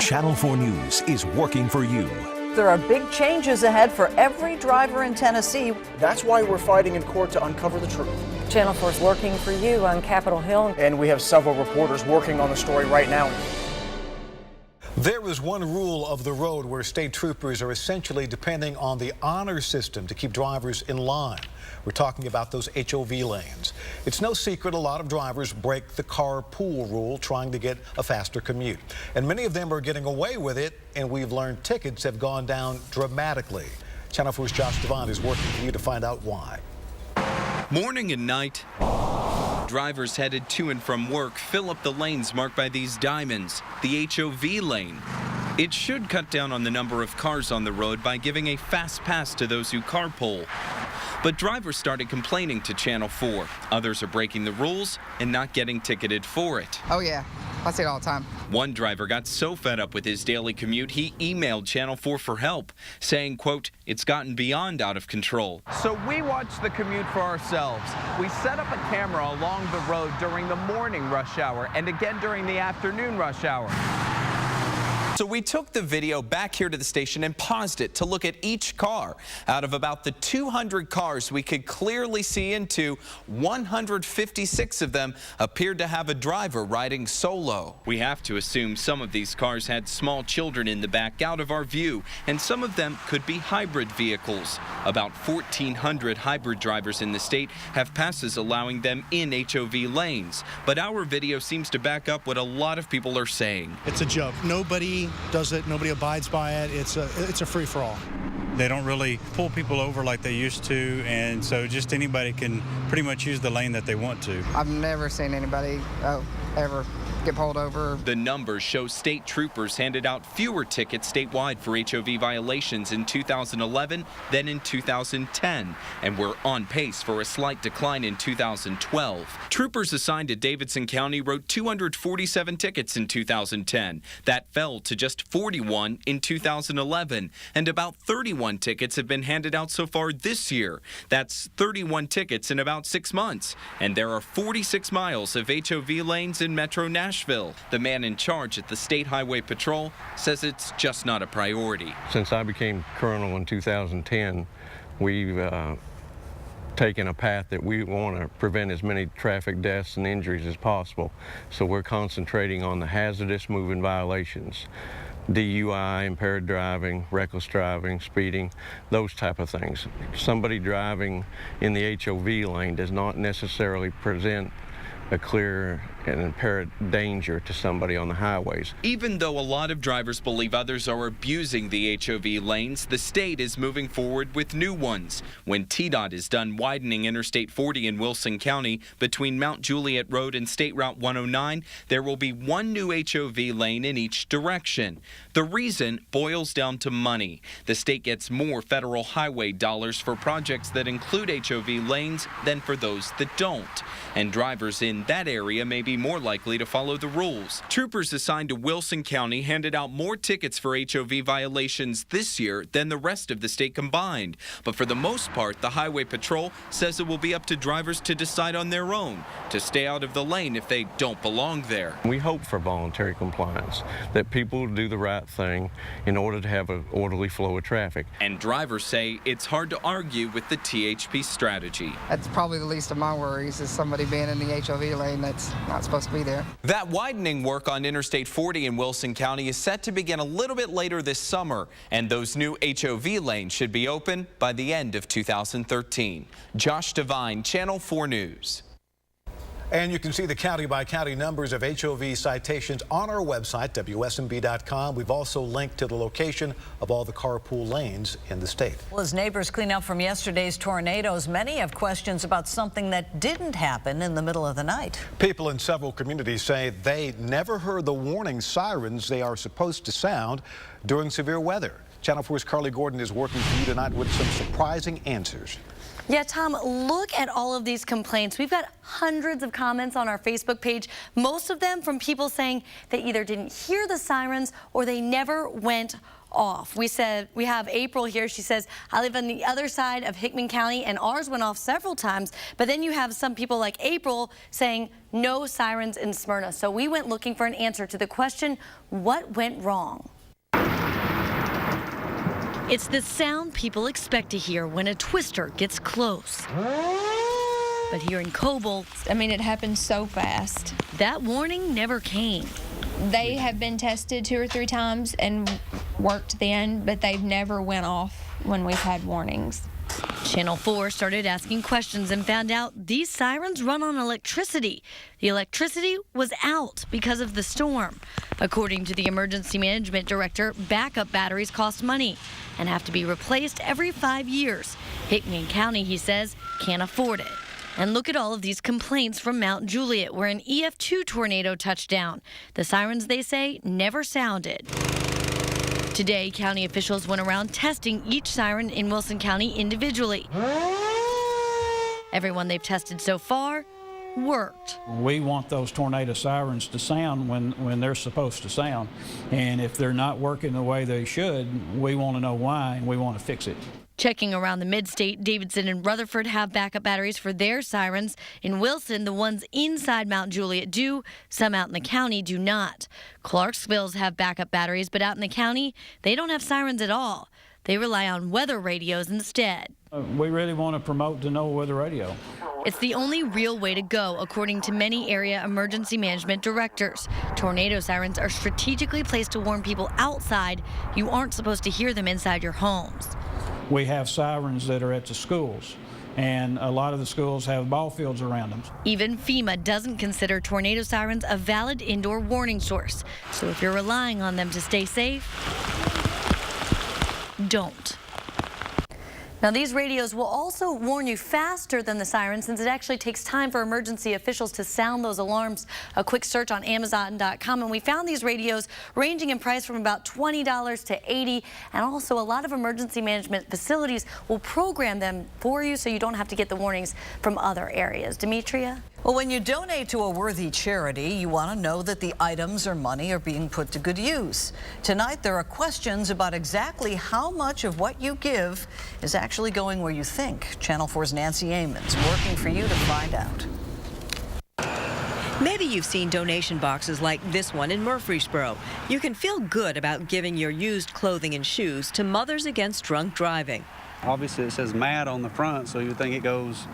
Channel 4 News is working for you. There are big changes ahead for every driver in Tennessee. That's why we're fighting in court to uncover the truth. Channel 4 is working for you on Capitol Hill. And we have several reporters working on the story right now. There is one rule of the road where state troopers are essentially depending on the honor system to keep drivers in line. We're talking about those HOV lanes. It's no secret a lot of drivers break the carpool rule trying to get a faster commute. And many of them are getting away with it, and we've learned tickets have gone down dramatically. Channel 4's Josh Devine is working for you to find out why. Morning and night, drivers headed to and from work fill up the lanes marked by these diamonds, the HOV lane. It should cut down on the number of cars on the road by giving a fast pass to those who carpool. But drivers started complaining to Channel 4. Others are breaking the rules and not getting ticketed for it. Oh yeah, I see it all the time. One driver got so fed up with his daily commute, he emailed Channel 4 for help, saying, quote, "It's gotten beyond out of control." So we watch the commute for ourselves. We set up a camera along the road during the morning rush hour and again during the afternoon rush hour. So we took the video back here to the station and paused it to look at each car. Out of about the 200 cars we could clearly see into, 156 of them appeared to have a driver riding solo. We have to assume some of these cars had small children in the back out of our view, and some of them could be hybrid vehicles. About 1,400 hybrid drivers in the state have passes allowing them in HOV lanes. But our video seems to back up what a lot of people are saying. It's a joke. Nobody does it. Nobody abides by it. It's a free-for-all. They don't really pull people over like they used to, and so just anybody can pretty much use the lane that they want to. I've never seen anybody ever get pulled over. The numbers show state troopers handed out fewer tickets statewide for HOV violations in 2011 than in 2010, and we're on pace for a slight decline in 2012. Troopers assigned to Davidson County wrote 247 tickets in 2010. That fell to just 41 in 2011, and about 31 tickets have been handed out so far this year. That's 31 tickets in about 6 months, and there are 46 miles of HOV lanes in Metro Nashville. The man in charge at the State Highway Patrol says it's just not a priority. Since I became colonel in 2010, we've taken a path that we want to prevent as many traffic deaths and injuries as possible. So we're concentrating on the hazardous moving violations. DUI, impaired driving, reckless driving, speeding, those type of things. Somebody driving in the HOV lane does not necessarily present a clear and apparent danger to somebody on the highways. Even though a lot of drivers believe others are abusing the HOV lanes, the state is moving forward with new ones. When TDOT is done widening Interstate 40 in Wilson County between Mount Juliet Road and State Route 109, there will be one new HOV lane in each direction. The reason boils down to money. The state gets more federal highway dollars for projects that include HOV lanes than for those that don't. And drivers in that area may be more likely to follow the rules. Troopers assigned to Wilson County handed out more tickets for HOV violations this year than the rest of the state combined. But for the most part, the Highway Patrol says it will be up to drivers to decide on their own to stay out of the lane if they don't belong there. We hope for voluntary compliance, that people do the right thing in order to have an orderly flow of traffic. And drivers say it's hard to argue with the THP strategy. That's probably the least of my worries, is somebody being in the HOV lane that's not supposed to be there. That widening work on Interstate 40 in Wilson County is set to begin a little bit later this summer, and those new HOV lanes should be open by the end of 2013. Josh Devine, Channel 4 News. And you can see the county-by-county numbers of HOV citations on our website, Wsmv-Tv.com. We've also linked to the location of all the carpool lanes in the state. Well, as neighbors clean up from yesterday's tornadoes, many have questions about something that didn't happen in the middle of the night. People in several communities say they never heard the warning sirens they are supposed to sound during severe weather. Channel 4's Carly Gordon is working for you tonight with some surprising answers. Yeah, Tom, look at all of these complaints. We've got hundreds of comments on our Facebook page, most of them from people saying they either didn't hear the sirens or they never went off. We have April here. She says, I live on the other side of Hickman County and ours went off several times. But then you have some people like April saying no sirens in Smyrna. So we went looking for an answer to the question, what went wrong? It's the sound people expect to hear when a twister gets close. But here in Coble, I mean, it happened so fast. That warning never came. They have been tested 2 or 3 times and worked then, but they've never went off when we've had warnings. Channel 4 started asking questions and found out these sirens run on electricity. The electricity was out because of the storm. According to the emergency management director, backup batteries cost money and have to be replaced every 5 years. Hickman County, he says, can't afford it. And look at all of these complaints from Mount Juliet, where an EF2 tornado touched down. The sirens, they say, never sounded. Today, county officials went around testing each siren in Wilson County individually. Everyone they've tested so far worked. We want those tornado sirens to sound when they're supposed to sound. And if they're not working the way they should, we want to know why and we want to fix it. Checking around the mid-state, Davidson and Rutherford have backup batteries for their sirens. In Wilson, the ones inside Mount Juliet do. Some out in the county do not. Clarksville's have backup batteries, but out in the county, they don't have sirens at all. They rely on weather radios instead. We really want to promote the no weather radio. It's the only real way to go, according to many area emergency management directors. Tornado sirens are strategically placed to warn people outside. You aren't supposed to hear them inside your homes. We have sirens that are at the schools, and a lot of the schools have ball fields around them. Even FEMA doesn't consider tornado sirens a valid indoor warning source. So if you're relying on them to stay safe, don't. Now, these radios will also warn you faster than the siren, since it actually takes time for emergency officials to sound those alarms. A quick search on Amazon.com, and we found these radios ranging in price from about $20 to $80. And also, a lot of emergency management facilities will program them for you so you don't have to get the warnings from other areas. Demetria? Well, when you donate to a worthy charity, you want to know that the items or money are being put to good use. Tonight, there are questions about exactly how much of what you give is actually going where you think. Channel 4's Nancy Amons working for you to find out. Maybe you've seen donation boxes like this one in Murfreesboro. You can feel good about giving your used clothing and shoes to Mothers Against Drunk Driving. Obviously, it says MAD on the front, so you would think it goes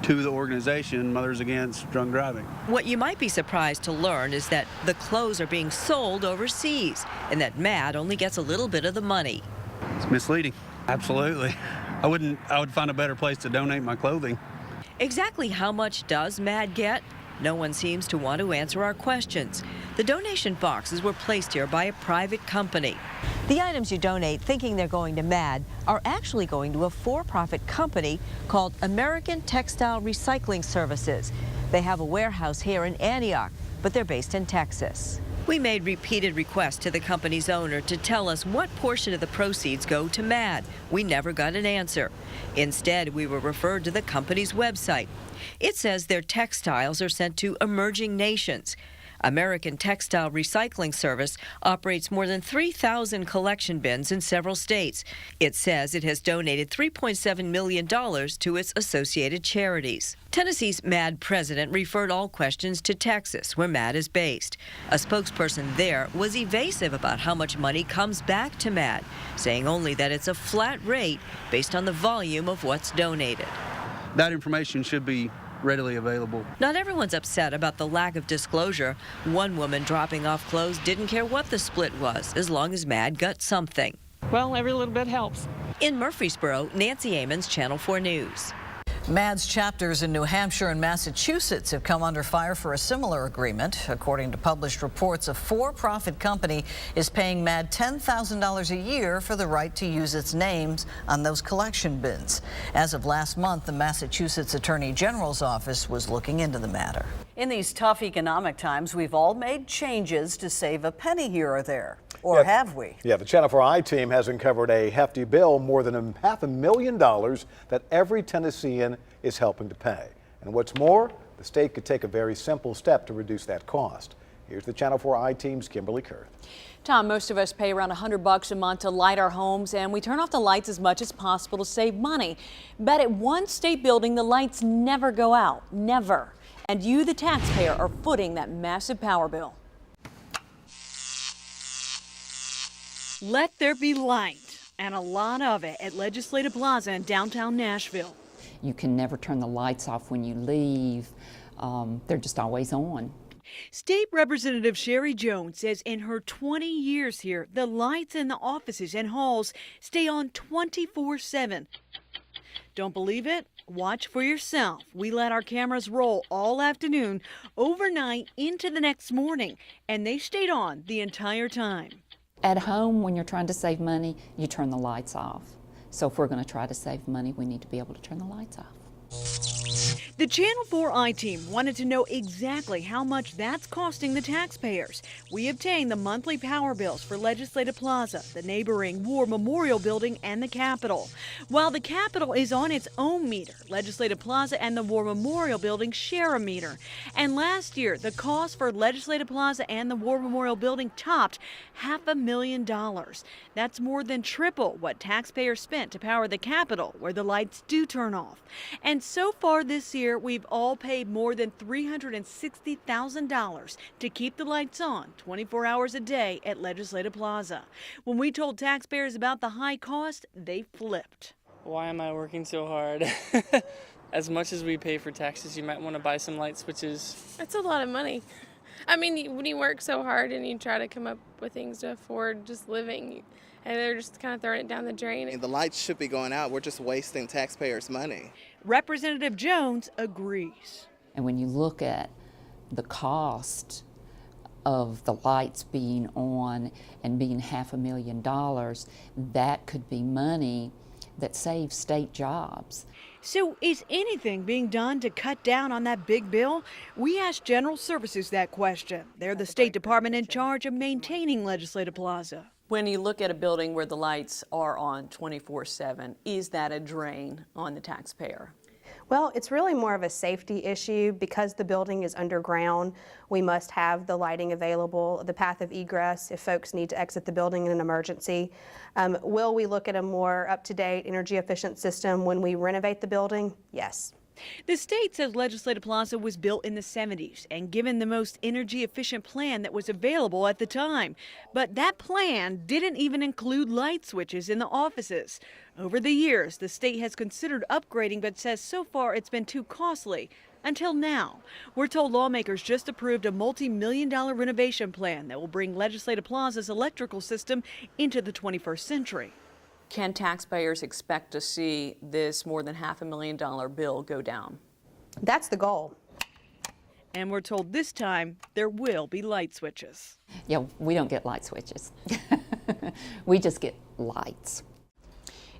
to the organization Mothers Against Drunk Driving. What you might be surprised to learn is that the clothes are being sold overseas and that MAD only gets a little bit of the money. It's misleading. Absolutely. I would find a better place to donate my clothing. Exactly how much does MAD get? No one seems to want to answer our questions. The donation boxes were placed here by a private company. The items you donate thinking they're going to MAD are actually going to a for-profit company called American Textile Recycling Services. They have a warehouse here in Antioch, but they're based in Texas. We made repeated requests to the company's owner to tell us what portion of the proceeds go to MAD. We never got an answer. Instead, we were referred to the company's website. It says their textiles are sent to emerging nations. American Textile Recycling Service operates more than 3,000 collection bins in several states. It says it has donated $3.7 million to its associated charities. Tennessee's MAD president referred all questions to Texas, where MAD is based. A spokesperson there was evasive about how much money comes back to MAD, saying only that it's a flat rate based on the volume of what's donated. That information should be readily available. Not everyone's upset about the lack of disclosure. One woman dropping off clothes didn't care what the split was, as long as MAD got something. Well, every little bit helps. In Murfreesboro, Nancy Amons, Channel 4 News. MAD's chapters in New Hampshire and Massachusetts have come under fire for a similar agreement. According to published reports, a for-profit company is paying MAD $10,000 a year for the right to use its names on those collection bins. As of last month, the Massachusetts Attorney General's office was looking into the matter. In these tough economic times, we've all made changes to save a penny here or there. Or have we? Yeah, the Channel 4i team has uncovered a hefty bill, more than $500,000 that every Tennessean is helping to pay. And what's more, the state could take a very simple step to reduce that cost. Here's the Channel 4i team's Kimberly Kurth. Tom, most of us pay around $100 a month to light our homes, and we turn off the lights as much as possible to save money. But at one state building, the lights never go out, never. And you, the taxpayer, are footing that massive power bill. Let there be light, and a lot of it at Legislative Plaza in downtown Nashville. You can never turn the lights off when you leave. They're just always on. State Representative Sherry Jones says in her 20 years here, the lights in the offices and halls stay on 24/7. Don't believe it? Watch for yourself. We let our cameras roll all afternoon, overnight into the next morning, and they stayed on the entire time. At home, when you're trying to save money, you turn the lights off. So if we're going to try to save money, we need to be able to turn the lights off. The Channel 4i team wanted to know exactly how much that's costing the taxpayers. We obtained the monthly power bills for Legislative Plaza, the neighboring War Memorial Building, and the Capitol. While the Capitol is on its own meter, Legislative Plaza and the War Memorial Building share a meter. And last year, the cost for Legislative Plaza and the War Memorial Building topped $500,000. That's more than triple what taxpayers spent to power the Capitol, where the lights do turn off. And so far this year, we've all paid more than $360,000 to keep the lights on 24 hours a day at Legislative Plaza. When we told taxpayers about the high cost, they flipped. Why am I working so hard? As much as we pay for taxes, you might want to buy some light switches. That's a lot of money. I mean, when you work so hard and you try to come up with things to afford just living, and they're just kind of throwing it down the drain. The lights should be going out. We're just wasting taxpayers' money. Representative Jones agrees. And when you look at the cost of the lights being on and being $500,000, that could be money that saves state jobs. So is anything being done to cut down on that big bill? We asked General Services that question. They're the State Department in charge of maintaining Legislative Plaza. When you look at a building where the lights are on 24/7, is that a drain on the taxpayer? Well, it's really more of a safety issue. Because the building is underground, we must have the lighting available, the path of egress if folks need to exit the building in an emergency. Will we look at a more up-to-date, energy-efficient system when we renovate the building? Yes. The state says Legislative Plaza was built in the 70s and given the most energy-efficient plan that was available at the time. But that plan didn't even include light switches in the offices. Over the years, the state has considered upgrading, but says so far it's been too costly. Until now. We're told lawmakers just approved a multi-million-dollar renovation plan that will bring Legislative Plaza's electrical system into the 21st century. Can taxpayers expect to see this more than $500,000 bill go down? That's the goal. And we're told this time there will be light switches. Yeah, we don't get light switches. We just get lights.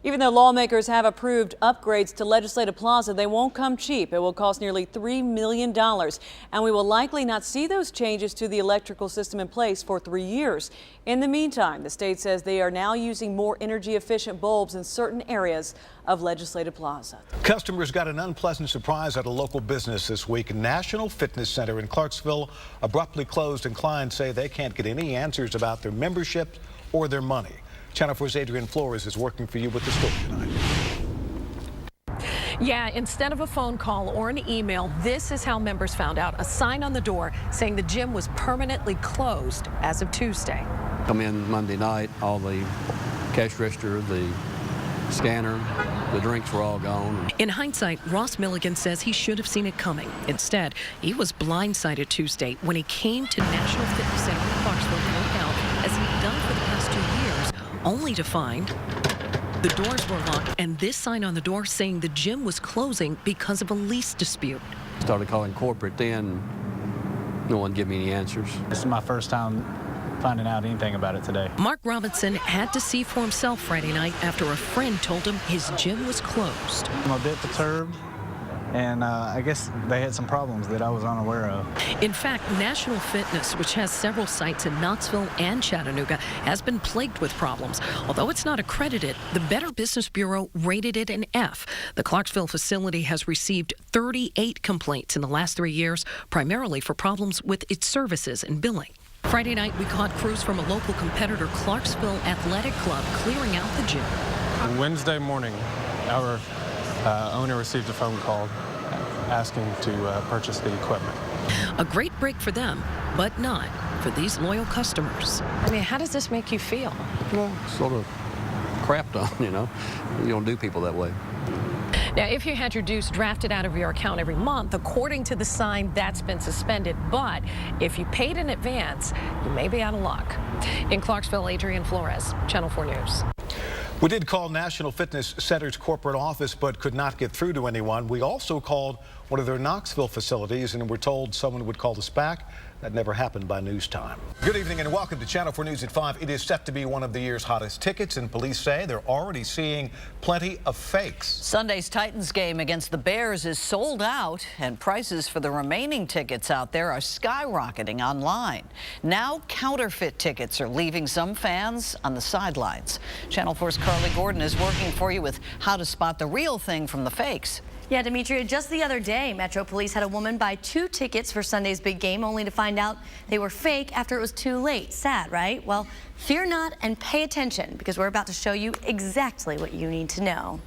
Even though lawmakers have approved upgrades to Legislative Plaza, they won't come cheap. It will cost nearly $3 million, and we will likely not see those changes to the electrical system in place for 3 years. In the meantime, the state says they are now using more energy-efficient bulbs in certain areas of Legislative Plaza. Customers got an unpleasant surprise at a local business this week. National Fitness Center in Clarksville abruptly closed, and clients say they can't get any answers about their membership or their money. Channel 4's Adrian Flores is working for you with the story tonight. Yeah, instead of a phone call or an email, this is how members found out. A sign on the door saying the gym was permanently closed as of Tuesday. Come in Monday night, all the cash register, the scanner, the drinks were all gone. In hindsight, Ross Milligan says he should have seen it coming. Instead, he was blindsided Tuesday when he came to National Fitness Center in Clarksville to work out, as he'd done for the past 2 years, only to find the doors were locked and this sign on the door saying the gym was closing because of a lease dispute. Started calling corporate then. No one gave me any answers. This is my first time finding out anything about it today. Mark Robinson had to see for himself Friday night after a friend told him his gym was closed. I'm a bit perturbed. and I guess they had some problems that I was unaware of. In fact, National Fitness, which has several sites in Knoxville and Chattanooga, has been plagued with problems. Although it's not accredited, the Better Business Bureau rated it an F. The Clarksville facility has received 38 complaints in the last 3 years, primarily for problems with its services and billing. Friday night, we caught crews from a local competitor, Clarksville Athletic Club, clearing out the gym. Wednesday morning, our owner received a phone call asking to purchase the equipment. A great break for them, but not for these loyal customers. I mean, how does this make you feel? Well, sort of crapped on, you know. You don't do people that way. Now, if you had your dues drafted out of your account every month, according to the sign, that's been suspended. But if you paid in advance, you may be out of luck. In Clarksville, Adrian Flores, Channel 4 News. We did call National Fitness Center's corporate office, but could not get through to anyone. We also called one of their Knoxville facilities, and were told someone would call us back. That never happened by news time. Good evening and welcome to Channel 4 News at 5. It is set to be one of the year's hottest tickets, and police say they're already seeing plenty of fakes. Sunday's Titans game against the Bears is sold out, and prices for the remaining tickets out there are skyrocketing online. Now counterfeit tickets are leaving some fans on the sidelines. Channel 4's Carly Gordon is working for you with how to spot the real thing from the fakes. Yeah, Demetria, just the other day, Metro Police had a woman buy 2 tickets for Sunday's big game, only to find out they were fake after it was too late. Sad, right? Well, fear not and pay attention, because we're about to show you exactly what you need to know.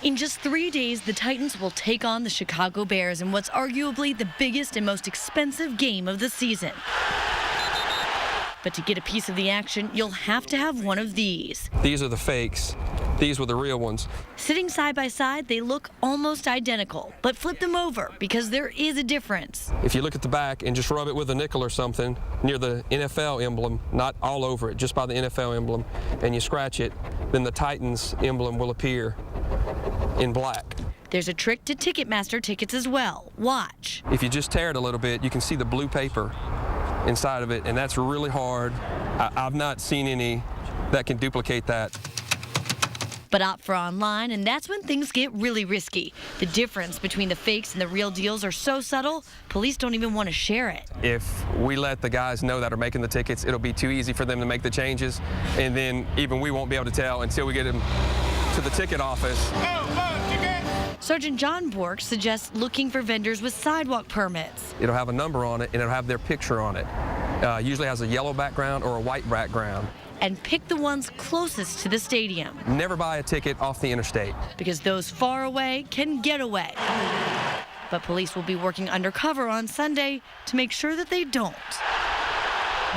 In just 3 days, the Titans will take on the Chicago Bears in what's arguably the biggest and most expensive game of the season. But to get a piece of the action, you'll have to have one of these. These are the fakes. These were the real ones. Sitting side by side, they look almost identical, but flip them over because there is a difference. If you look at the back and just rub it with a nickel or something near the NFL emblem, not all over it, just by the NFL emblem, and you scratch it, then the Titans emblem will appear in black. There's a trick to Ticketmaster tickets as well. Watch. If you just tear it a little bit, you can see the blue paper inside of it, and that's really hard. I've not seen any that can duplicate that. But opt for online, and that's when things get really risky. The difference between the fakes and the real deals are so subtle, police don't even want to share it. If we let the guys know that are making the tickets, it'll be too easy for them to make the changes, and then even we won't be able to tell until we get them to the ticket office. Sergeant John Bork suggests looking for vendors with sidewalk permits. It'll have a number on it, and it'll have their picture on it. Usually has a yellow background or a white background. And pick the ones closest to the stadium. Never buy a ticket off the interstate. Because those far away can get away. But police will be working undercover on Sunday to make sure that they don't.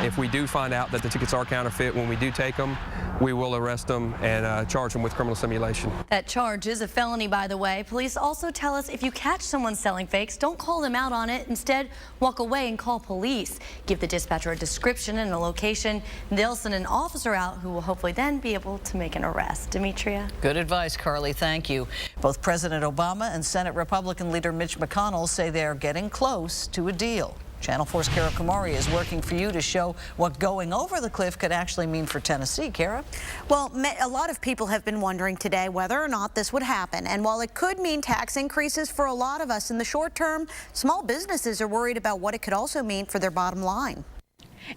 If we do find out that the tickets are counterfeit when we do take them, we will arrest them and charge them with criminal simulation. That charge is a felony, by the way. Police also tell us if you catch someone selling fakes, don't call them out on it. Instead, walk away and call police. Give the dispatcher a description and a location. They'll send an officer out who will hopefully then be able to make an arrest. Demetria? Good advice, Carly. Thank you. Both President Obama and Senate Republican leader Mitch McConnell say they're getting close to a deal. Channel 4's Kara Kumari is working for you to show what going over the cliff could actually mean for Tennessee. Kara? Well, a lot of people have been wondering today whether or not this would happen. And while it could mean tax increases for a lot of us in the short term, small businesses are worried about what it could also mean for their bottom line.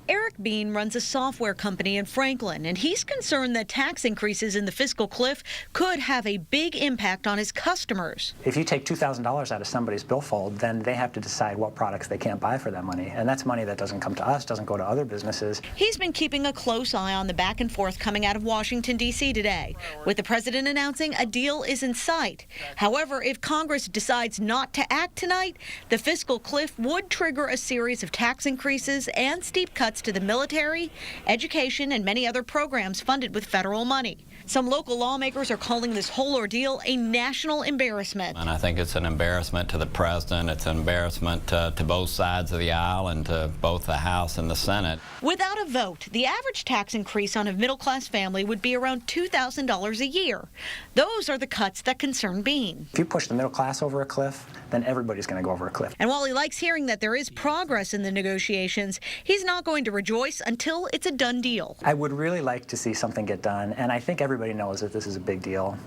Eric Bean runs a software company in Franklin, and he's concerned that tax increases in the fiscal cliff could have a big impact on his customers. If you take $2,000 out of somebody's billfold, then they have to decide what products they can't buy for that money. And that's money that doesn't come to us, doesn't go to other businesses. He's been keeping a close eye on the back and forth coming out of Washington, D.C. today, with the president announcing a deal is in sight. However, if Congress decides not to act tonight, the fiscal cliff would trigger a series of tax increases and steep cuts to the military, education, and many other programs funded with federal money. Some local lawmakers are calling this whole ordeal a national embarrassment. And I think it's an embarrassment to the president. It's an embarrassment to both sides of the aisle and to both the House and the Senate. Without a vote, the average tax increase on a middle-class family would be around $2,000 a year. Those are the cuts that concern Bean. If you push the middle class over a cliff, then everybody's going to go over a cliff. And while he likes hearing that there is progress in the negotiations, he's not going to rejoice until it's a done deal. I would really like to see something get done, and I think everybody knows that this is a big deal.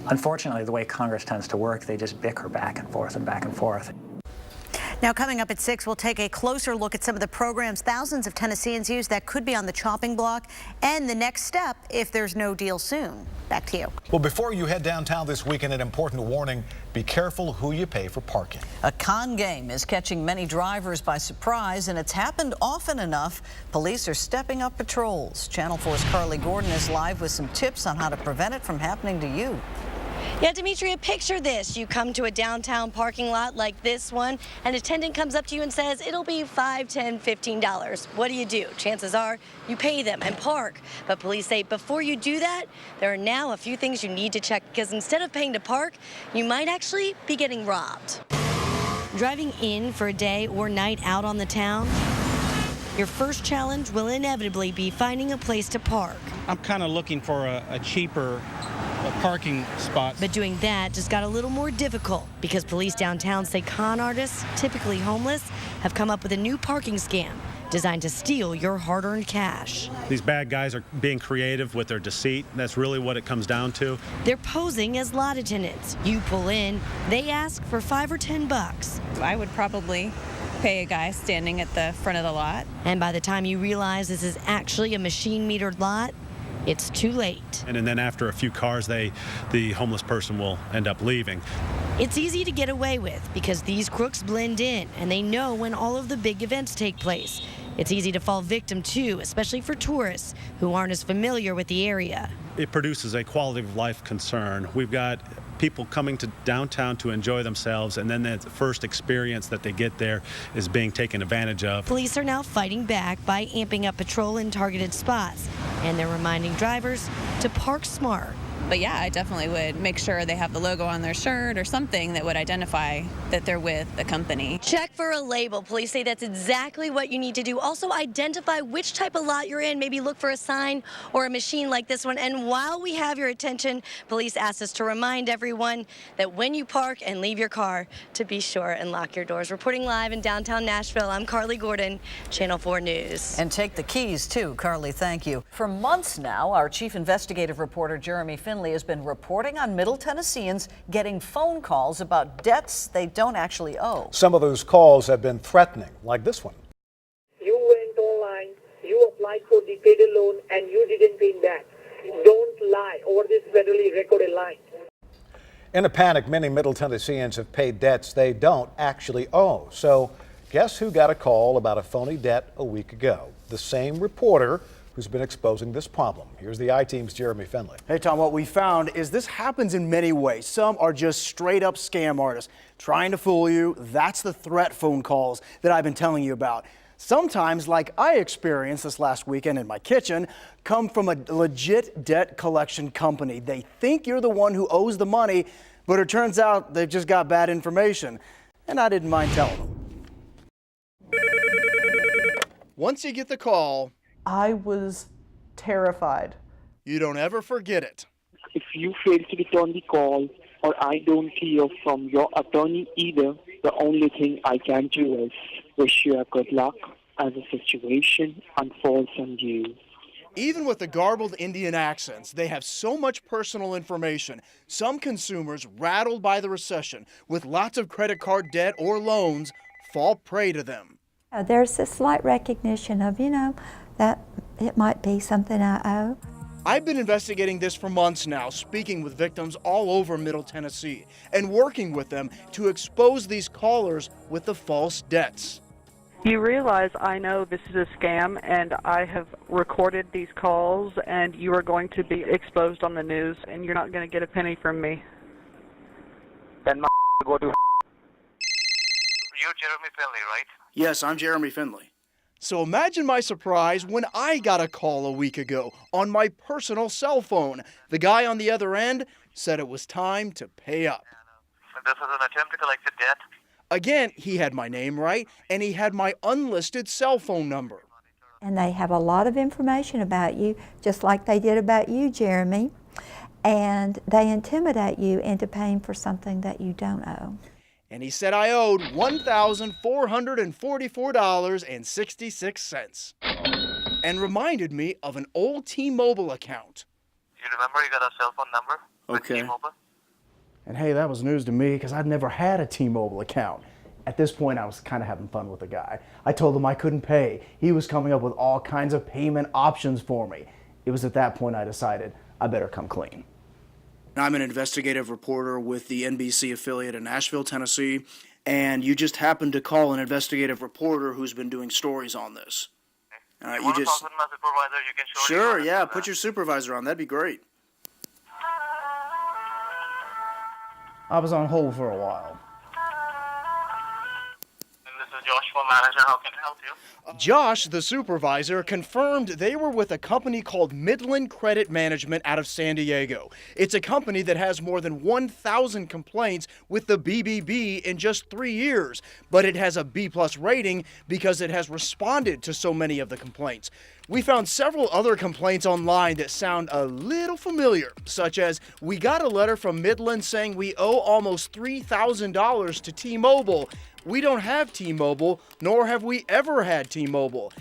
Unfortunately, the way Congress tends to work, they just bicker back and forth and back and forth. Now, coming up at 6, we'll take a closer look at some of the programs thousands of Tennesseans use that could be on the chopping block and the next step if there's no deal soon. Back to you. Well, before you head downtown this weekend, an important warning: be careful who you pay for parking. A con game is catching many drivers by surprise, and it's happened often enough. Police are stepping up patrols. Channel 4's Carly Gordon is live with some tips on how to prevent it from happening to you. Yeah, Demetria, picture this. You come to a downtown parking lot like this one, an attendant comes up to you and says it'll be $5, $10, $15. What do? Chances are you pay them and park. But police say before you do that, there are now a few things you need to check, because instead of paying to park, you might actually be getting robbed. Driving in for a day or night out on the town, your first challenge will inevitably be finding a place to park. I'm kind of looking for a cheaper parking spot. But doing that just got a little more difficult because police downtown say con artists, typically homeless, have come up with a new parking scam designed to steal your hard-earned cash. These bad guys are being creative with their deceit. That's really what it comes down to. They're posing as lot attendants. You pull in, they ask for $5 or $10. I would probably pay a guy standing at the front of the lot. And by the time you realize this is actually a machine-metered lot, it's too late. And then after a few cars, the homeless person will end up leaving. It's easy to get away with because these crooks blend in and they know when all of the big events take place. It's easy to fall victim too, especially for tourists who aren't as familiar with the area. It produces a quality of life concern. We've got people coming to downtown to enjoy themselves, and then that first experience that they get there is being taken advantage of. Police are now fighting back by amping up patrol in targeted spots, and they're reminding drivers to park smart. But yeah, I definitely would make sure they have the logo on their shirt or something that would identify that they're with the company. Check for a label. Police say that's exactly what you need to do. Also identify which type of lot you're in. Maybe look for a sign or a machine like this one. And while we have your attention, police asked us to remind everyone that when you park and leave your car, to be sure and lock your doors. Reporting live in downtown Nashville, I'm Carly Gordon, Channel 4 News. And take the keys too, Carly, thank you. For months now, our chief investigative reporter Jeremy Finley has been reporting on Middle Tennesseans getting phone calls about debts they don't actually owe. Some of those calls have been threatening, like this one. You went online, you applied for the payday loan, and you didn't pay back. Don't lie over this federally recorded line. In a panic, many Middle Tennesseans have paid debts they don't actually owe. So guess who got a call about a phony debt a week ago? The same reporter who's been exposing this problem. Here's the I-Team's Jeremy Finley. Hey, Tom, what we found is this happens in many ways. Some are just straight up scam artists trying to fool you. That's the threat phone calls that I've been telling you about. Sometimes, like I experienced this last weekend in my kitchen, come from a legit debt collection company. They think you're the one who owes the money, but it turns out they've just got bad information. And I didn't mind telling them. Once you get the call, I was terrified. You don't ever forget it. If you fail to return the call, or I don't hear from your attorney either, the only thing I can do is wish you a good luck as the situation unfolds on you. Even with the garbled Indian accents, they have so much personal information. Some consumers, rattled by the recession, with lots of credit card debt or loans, fall prey to them. There's a slight recognition of, that it might be something I owe. I've been investigating this for months now, speaking with victims all over Middle Tennessee and working with them to expose these callers with the false debts. You realize I know this is a scam and I have recorded these calls and you are going to be exposed on the news and you're not going to get a penny from me. Then go to. You're Jeremy Finley, right? Yes, I'm Jeremy Finley. So imagine my surprise when I got a call a week ago on my personal cell phone. The guy on the other end said it was time to pay up. This is an attempt to collect the debt. Again, he had my name right, and he had my unlisted cell phone number. And they have a lot of information about you, just like they did about you, Jeremy. And they intimidate you into paying for something that you don't owe. and he said I owed $1,444.66 and reminded me of an old T-Mobile account. You remember you got a cell phone number with T-Mobile? And hey, that was news to me because I'd never had a T-Mobile account. At this point, I was kind of having fun with the guy. I told him I couldn't pay. He was coming up with all kinds of payment options for me. It was at that point I decided I better come clean. I'm an investigative reporter with the NBC affiliate in Nashville, Tennessee, and you just happened to call an investigative reporter who's been doing stories on this. You want to talk with my supervisor? You can show Sure, yeah, put your supervisor on. That'd be great. I was on hold for a while. Josh, manager, how can I help you? Josh, the supervisor, confirmed they were with a company called Midland Credit Management out of San Diego. It's a company that has more than 1,000 complaints with the BBB in just 3 years, but it has a B+ rating because it has responded to so many of the complaints. We found several other complaints online that sound a little familiar, such as, we got a letter from Midland saying we owe almost $3,000 to T-Mobile. We don't have T-Mobile, nor have we ever had T-Mobile.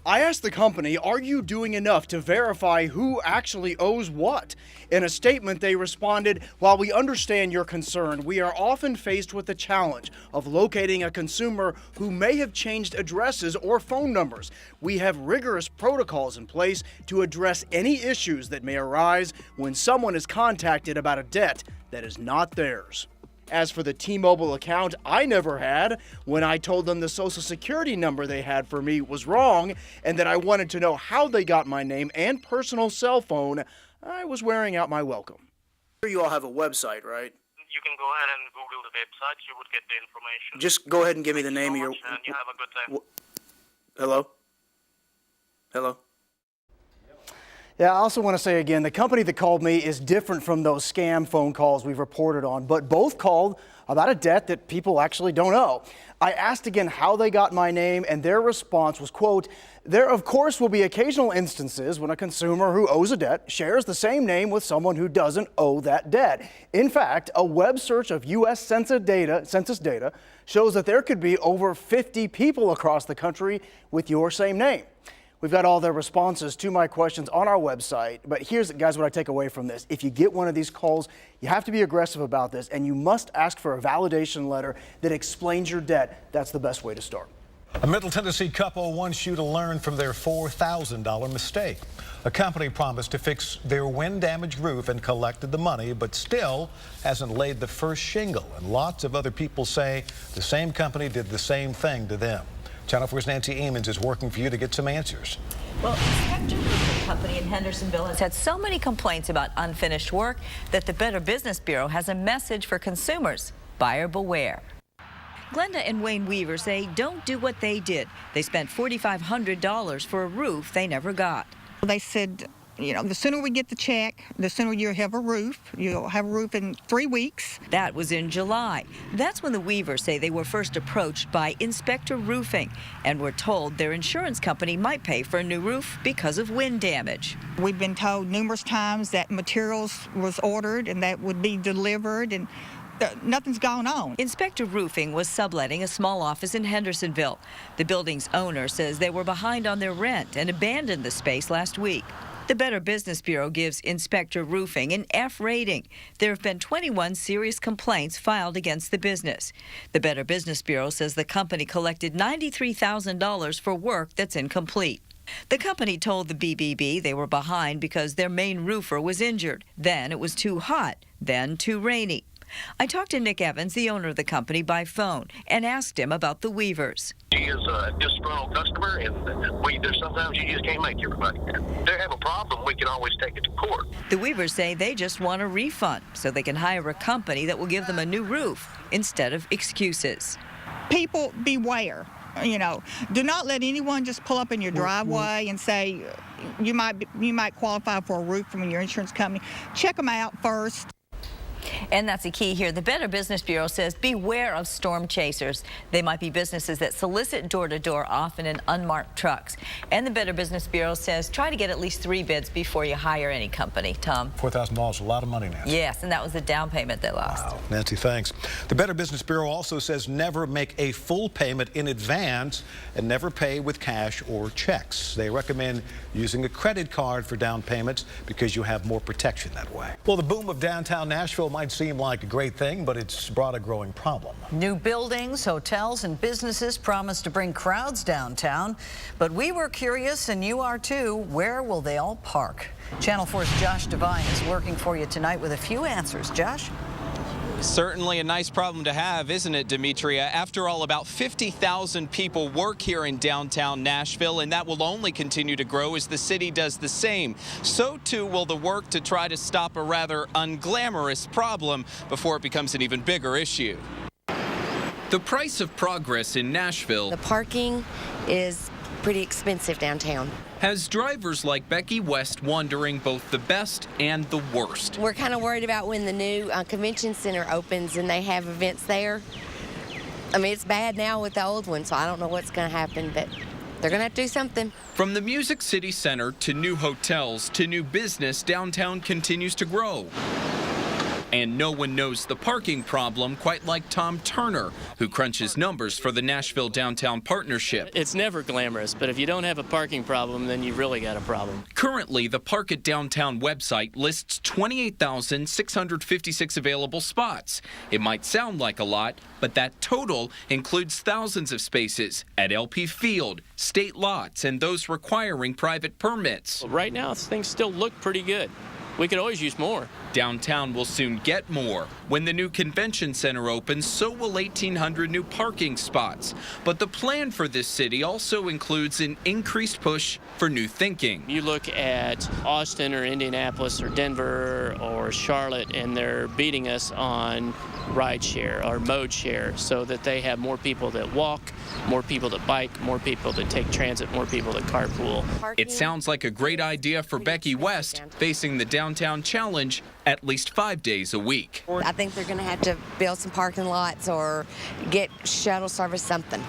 I asked the company, are you doing enough to verify who actually owes what? In a statement, they responded, while we understand your concern, we are often faced with the challenge of locating a consumer who may have changed addresses or phone numbers. We have rigorous protocols in place to address any issues that may arise when someone is contacted about a debt that is not theirs. As for the T-Mobile account I never had, when I told them the social security number they had for me was wrong and that I wanted to know how they got my name and personal cell phone, I was wearing out my welcome. You all have a website, right? You can go ahead and Google the website. You would get the information. Just go ahead and give me the name of your... And you have a good time. Hello? Hello? Yeah, I also want to say again, the company that called me is different from those scam phone calls we've reported on, but both called about a debt that people actually don't owe. I asked again how they got my name, and their response was, quote, there of course will be occasional instances when a consumer who owes a debt shares the same name with someone who doesn't owe that debt. In fact, a web search of U.S. census data shows that there could be over 50 people across the country with your same name. We've got all their responses to my questions on our website, but here's, guys, what I take away from this. If you get one of these calls, you have to be aggressive about this, and you must ask for a validation letter that explains your debt. That's the best way to start. A Middle Tennessee couple wants you to learn from their $4,000 mistake. A company promised to fix their wind-damaged roof and collected the money, but still hasn't laid the first shingle, and lots of other people say the same company did the same thing to them. Channel 4's Nancy Amons is working for you to get some answers. Well, Inspector Roofing Company in Hendersonville has had so many complaints about unfinished work that the Better Business Bureau has a message for consumers. Buyer beware. Glenda and Wayne Weaver say don't do what they did. They spent $4,500 for a roof they never got. They said, you know, the sooner we get the check, the sooner you'll have a roof. You'll have a roof in 3 weeks. That was in July. That's when the Weavers say they were first approached by Inspector Roofing and were told their insurance company might pay for a new roof because of wind damage. We've been told numerous times that materials was ordered and that would be delivered, and nothing's gone on. Inspector Roofing was subletting a small office in Hendersonville. The building's owner says they were behind on their rent and abandoned the space last week. The Better Business Bureau gives Inspector Roofing an F rating. There have been 21 serious complaints filed against the business. The Better Business Bureau says the company collected $93,000 for work that's incomplete. The company told the BBB they were behind because their main roofer was injured. Then it was too hot, then too rainy. I talked to Nick Evans, the owner of the company, by phone and asked him about the Weavers. She is a disgruntled customer, and there's sometimes you just can't make everybody. If they have a problem, we can always take it to court. The Weavers say they just want a refund so they can hire a company that will give them a new roof instead of excuses. People beware. You know, do not let anyone just pull up in your driveway and say you might qualify for a roof from your insurance company. Check them out first. And that's a key here. The Better Business Bureau says beware of storm chasers. They might be businesses that solicit door-to-door, often in unmarked trucks. And the Better Business Bureau says try to get at least 3 bids before you hire any company. Tom? $4,000 is a lot of money, Nancy. Yes, and that was the down payment they lost. Wow. Nancy, thanks. The Better Business Bureau also says never make a full payment in advance and never pay with cash or checks. They recommend using a credit card for down payments because you have more protection that way. Well, the boom of downtown Nashville might seem like a great thing, but it's brought a growing problem. New buildings, hotels, and businesses promise to bring crowds downtown, but we were curious, and you are too. Where will they all park? Channel 4's Josh Devine is working for you tonight with a few answers. Josh? Certainly a nice problem to have, isn't it, Demetria? After all, about 50,000 people work here in downtown Nashville, and that will only continue to grow as the city does the same. So, too, will the work to try to stop a rather unglamorous problem before it becomes an even bigger issue. The price of progress in Nashville. The parking is pretty expensive downtown. Has drivers like Becky West wondering both the best and the worst. We're kind of worried about when the new convention center opens and they have events there. I mean, it's bad now with the old one, so I don't know what's going to happen, but they're going to have to do something. From the Music City Center to new hotels to new business, downtown continues to grow. And no one knows the parking problem quite like Tom Turner, who crunches numbers for the Nashville Downtown Partnership. It's never glamorous, but if you don't have a parking problem, then you've really got a problem. Currently, the Park at Downtown website lists 28,656 available spots. It might sound like a lot, but that total includes thousands of spaces at LP Field, state lots, and those requiring private permits. Right now, things still look pretty good. We could always use more. Downtown will soon get more. When the new convention center opens, so will 1,800 new parking spots. But the plan for this city also includes an increased push for new thinking. You look at Austin or Indianapolis or Denver or Charlotte, and they're beating us on ride share or mode share so that they have more people that walk, more people that bike, more people that take transit, more people that carpool. It sounds like a great idea for Becky West, facing the downtown challenge at least 5 days a week. I think they're going to have to build some parking lots or get shuttle service, something.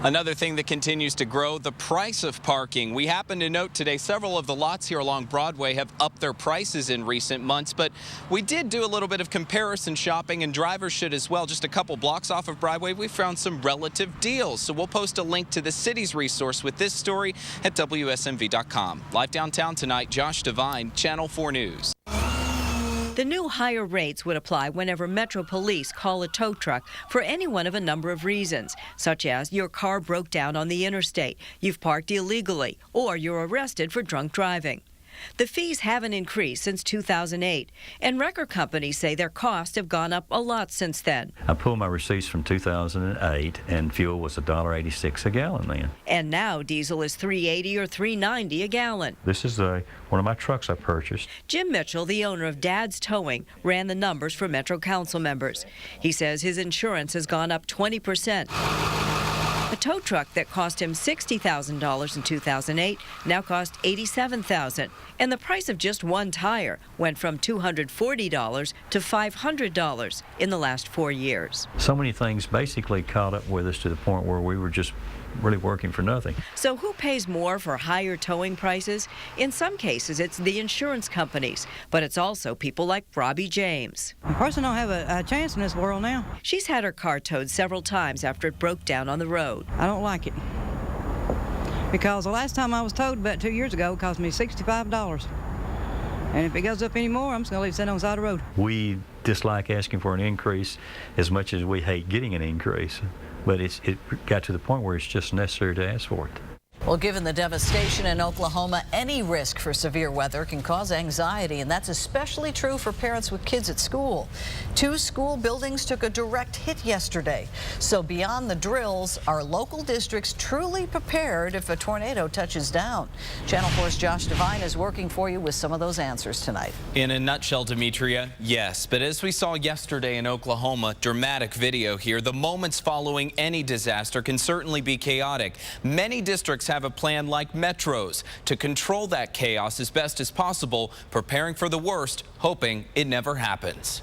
Another thing that continues to grow, the price of parking. We happen to note today several of the lots here along Broadway have upped their prices in recent months, but we did do a little bit of comparison shopping, and drivers should as well. Just a couple blocks off of Broadway, we found some relative deals. So we'll post a link to the city's resource with this story at WSMV.com. Live downtown tonight, Josh Devine, Channel 4 News. The new higher rates would apply whenever Metro Police call a tow truck for any one of a number of reasons, such as your car broke down on the interstate, you've parked illegally, or you're arrested for drunk driving. The fees haven't increased since 2008, and record companies say their costs have gone up a lot since then. I pulled my receipts from 2008, and fuel was $1.86 a gallon then. And now diesel is $3.80 or $3.90 a gallon. This is one of my trucks I purchased. Jim Mitchell, the owner of Dad's Towing, ran the numbers for Metro Council members. He says his insurance has gone up 20%. A tow truck that cost him $60,000 in 2008 now costs $87,000, and the price of just one tire went from $240 to $500 in the last 4 years. So many things basically caught up with us to the point where we were just really working for nothing. So who pays more for higher towing prices? In some cases, it's the insurance companies, but it's also people like Robbie James. A person don't have a chance in this world now. She's had her car towed several times after it broke down on the road. I don't like it. Because the last time I was towed about 2 years ago, it cost me $65. And if it goes up anymore, I'm just going to leave it sitting on the side of the road. We dislike asking for an increase as much as we hate getting an increase. But it got to the point where it's just necessary to ask for it. Well, given the devastation in Oklahoma, any risk for severe weather can cause anxiety, and that's especially true for parents with kids at school. 2 school buildings took a direct hit yesterday. So beyond the drills, are local districts truly prepared if a tornado touches down? Channel 4's Josh Devine is working for you with some of those answers tonight. In a nutshell, Demetria, yes. But as we saw yesterday in Oklahoma, dramatic video here, the moments following any disaster can certainly be chaotic. Many districts have have a plan like Metro's to control that chaos as best as possible, preparing for the worst, hoping it never happens.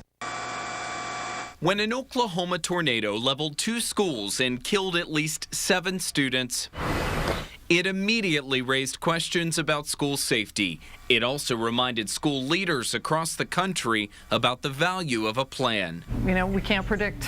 When an Oklahoma tornado leveled 2 schools and killed at least 7 students, it immediately raised questions about school safety. It also reminded school leaders across the country about the value of a plan. You know, we can't predict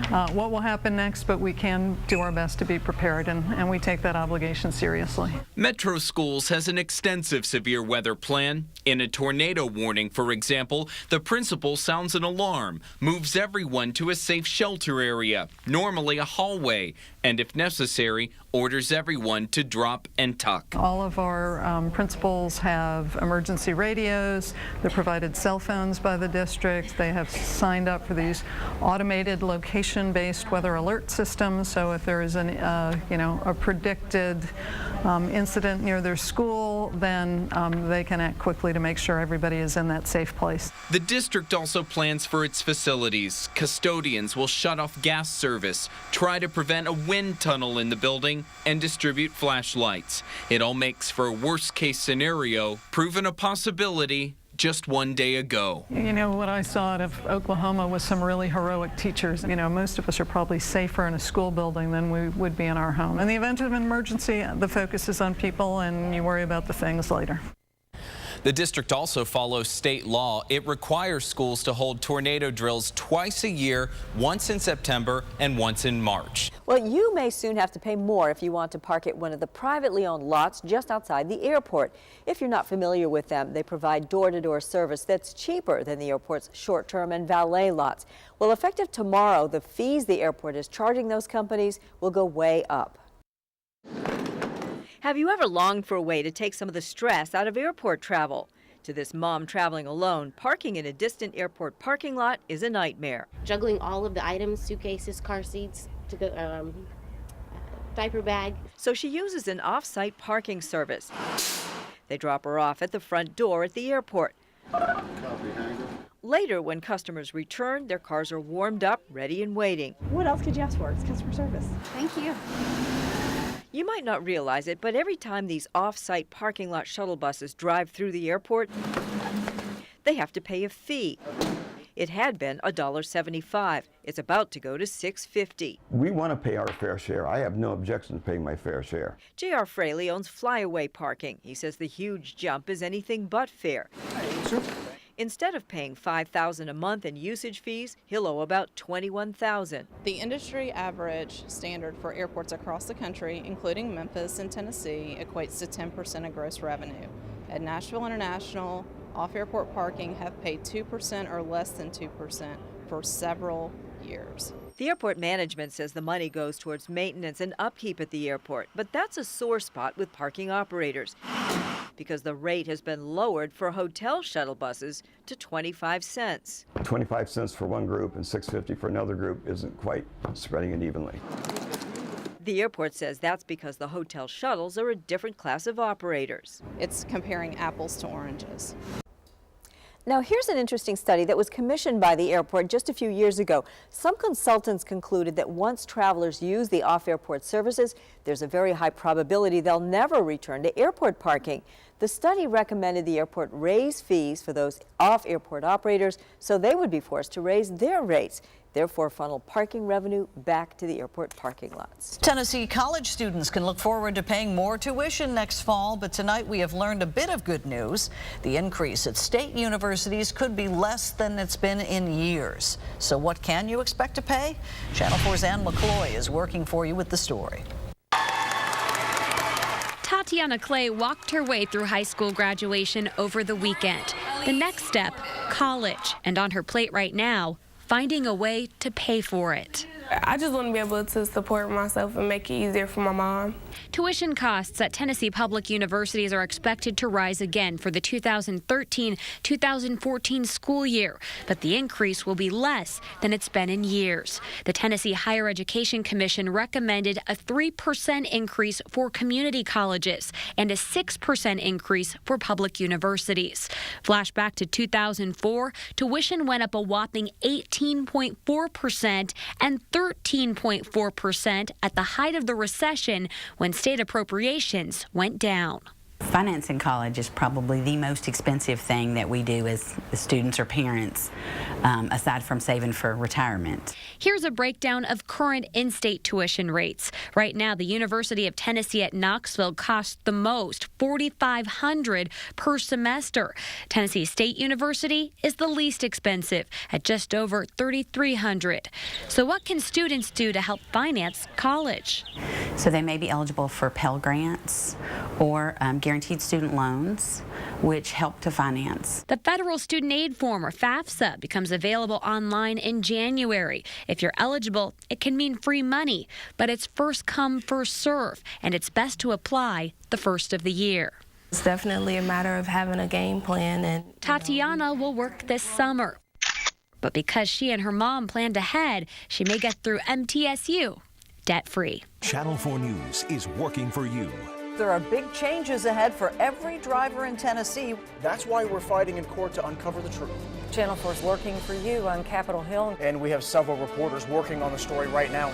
what will happen next, but we can do our best to be prepared, and we take that obligation seriously. Metro Schools has an extensive severe weather plan. In a tornado warning, for example, the principal sounds an alarm, moves everyone to a safe shelter area, normally a hallway, and if necessary, orders everyone to drop and tuck. All of our principals have emergency radios. They're provided cell phones by the district. They have signed up for these automated location-based weather alert systems. So if there is a predicted incident near their school, then they can act quickly to make sure everybody is in that safe place. The district also plans for its facilities. Custodians will shut off gas service, try to prevent a wind tunnel in the building, and distribute flashlights. It all makes for a worst-case scenario, proven a possibility just one day ago. You know, what I saw out of Oklahoma was some really heroic teachers. You know, most of us are probably safer in a school building than we would be in our home. In the event of an emergency, the focus is on people, and you worry about the things later. The district also follows state law. It requires schools to hold tornado drills twice a year, once in September and once in March. Well, you may soon have to pay more if you want to park at one of the privately owned lots just outside the airport. If you're not familiar with them, they provide door-to-door service that's cheaper than the airport's short-term and valet lots. Well, effective tomorrow, the fees the airport is charging those companies will go way up. Have you ever longed for a way to take some of the stress out of airport travel? To this mom traveling alone, parking in a distant airport parking lot is a nightmare. Juggling all of the items, suitcases, car seats, to go, diaper bag. So she uses an off-site parking service. They drop her off at the front door at the airport. Later, when customers return, their cars are warmed up, ready and waiting. What else could you ask for? It's customer service. Thank you. You might not realize it, but every time these off-site parking lot shuttle buses drive through the airport, they have to pay a fee. It had been $1.75. It's about to go to $6.50. We want to pay our fair share. I have no objection to paying my fair share. J.R. Fraley owns Flyaway Parking. He says the huge jump is anything but fair. Instead of paying $5,000 a month in usage fees, he'll owe about $21,000. The industry average standard for airports across the country, including Memphis and Tennessee, equates to 10% of gross revenue. At Nashville International, off-airport parking have paid 2% or less than 2% for several years. The airport management says the money goes towards maintenance and upkeep at the airport, but that's a sore spot with parking operators because the rate has been lowered for hotel shuttle buses to 25 cents. 25 cents for one group and $6.50 for another group isn't quite spreading it evenly. The airport says that's because the hotel shuttles are a different class of operators. It's comparing apples to oranges. Now, here's an interesting study that was commissioned by the airport just a few years ago. Some consultants concluded that once travelers use the off-airport services, there's a very high probability they'll never return to airport parking. The study recommended the airport raise fees for those off-airport operators so they would be forced to raise their rates, therefore funnel parking revenue back to the airport parking lots. Tennessee college students can look forward to paying more tuition next fall, but tonight we have learned a bit of good news. The increase at state universities could be less than it's been in years. So what can you expect to pay? Channel 4's Ann McCloy is working for you with the story. Tatiana Clay walked her way through high school graduation over the weekend. The next step, college. And on her plate right now, finding a way to pay for it. I just want to be able to support myself and make it easier for my mom. Tuition costs at Tennessee public universities are expected to rise again for the 2013-2014 school year, but the increase will be less than it's been in years. The Tennessee Higher Education Commission recommended a 3% increase for community colleges and a 6% increase for public universities. Flashback to 2004, tuition went up a whopping 18.4% and 13.4% at the height of the recession when state appropriations went down. Financing college is probably the most expensive thing that we do as students or parents, aside from saving for retirement. Here's a breakdown of current in-state tuition rates. Right now, the University of Tennessee at Knoxville costs the most, $4,500 per semester. Tennessee State University is the least expensive at just over $3,300. So what can students do to help finance college? So they may be eligible for Pell Grants or guaranteed student loans, which help to finance. The Federal Student Aid Form, or FAFSA, becomes available online in January. If you're eligible, it can mean free money, but it's first come, first serve, and it's best to apply the first of the year. It's definitely a matter of having a game plan. And Tatiana will work this summer, but because she and her mom planned ahead, she may get through MTSU debt-free. Channel 4 News is working for you. There are big changes ahead for every driver in Tennessee. That's why we're fighting in court to uncover the truth. Channel 4 is working for you on Capitol Hill. And we have several reporters working on the story right now.